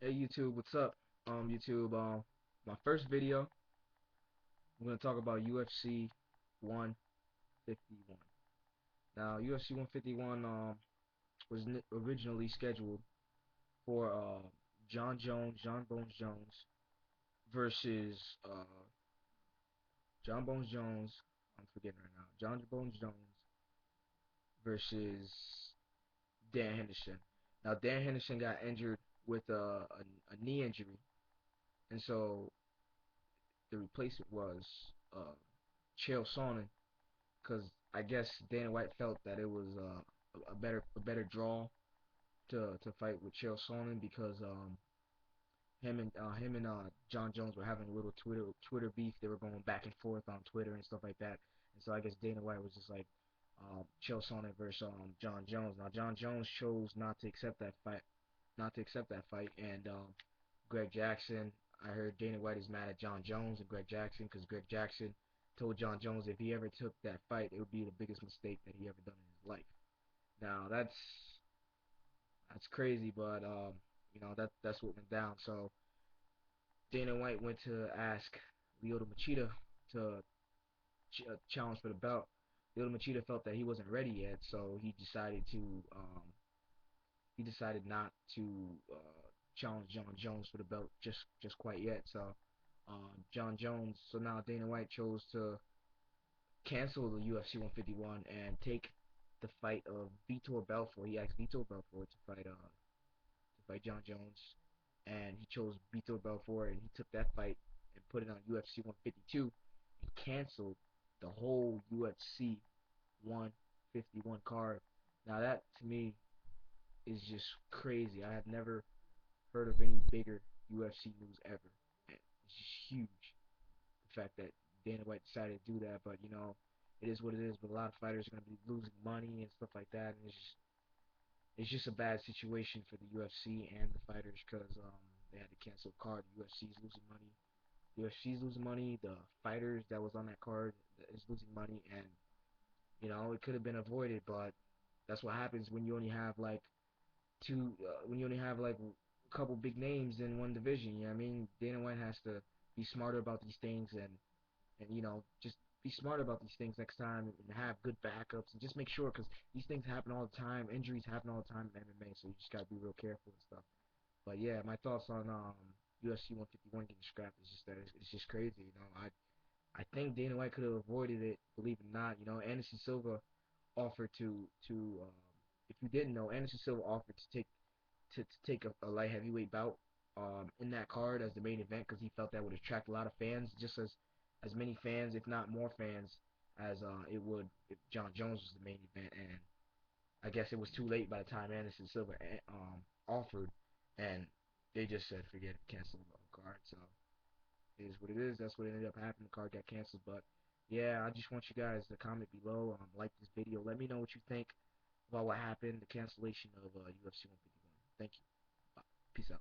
Hey YouTube, what's up? YouTube, my first video, I'm gonna talk about UFC 151. Now, UFC 151 was originally scheduled for John Bones Jones versus John Bones Jones. I'm forgetting right now. John Bones Jones versus Dan Henderson. Now, Dan Henderson got injured with a knee injury, and so the replacement was uh, Chael Sonnen, because I guess Dana White felt that it was a better draw to fight with Chael Sonnen because him and John Jones were having a little Twitter beef. They were going back and forth on Twitter and stuff like that. And so I guess Dana White was just like Chael Sonnen versus John Jones. Now John Jones chose not to accept that fight, and Greg Jackson. I heard Dana White is mad at John Jones and Greg Jackson because Greg Jackson told John Jones if he ever took that fight, it would be the biggest mistake that he ever done in his life. Now that's crazy, but that's what went down. So Dana White went to ask Lyoto Machida to challenge for the belt. Lyoto Machida felt that he wasn't ready yet, so he decided not to challenge John Jones for the belt just quite yet. So John Jones. So now Dana White chose to cancel the UFC 151 and take the fight of Vitor Belfort. He asked Vitor Belfort to fight John Jones, and he chose Vitor Belfort, and he took that fight and put it on UFC 152 and canceled the whole UFC 151 card. Now that to me is just crazy. I have never heard of any bigger UFC news ever. It's just huge. The fact that Dana White decided to do that, but it is what it is. But a lot of fighters are going to be losing money and stuff like that, and it's just a bad situation for the UFC and the fighters because they had to cancel a card. The UFC's losing money. The UFC's losing money. The fighters that was on that card is losing money, and it could have been avoided, but that's what happens when you only have like a couple big names in one division. You know what I mean? Dana White has to be smarter about these things and just be smart about these things next time and have good backups and just make sure because these things happen all the time. Injuries happen all the time in MMA, so you just gotta be real careful and stuff. But yeah, my thoughts on UFC 151 getting scrapped is just that it's just crazy. I think Dana White could have avoided it. Believe it or not, Anderson Silva offered to if you didn't know, Anderson Silva offered to take a light heavyweight bout in that card as the main event because he felt that would attract a lot of fans, just as many fans, if not more fans, as it would if John Jones was the main event. And I guess it was too late by the time Anderson Silva offered, and they just said forget it, cancel the card. So it is what it is. That's what ended up happening. The card got canceled, but yeah, I just want you guys to comment below, like this video. Let me know what you think about what happened, the cancellation of UFC 151. Thank you. Bye. Peace out.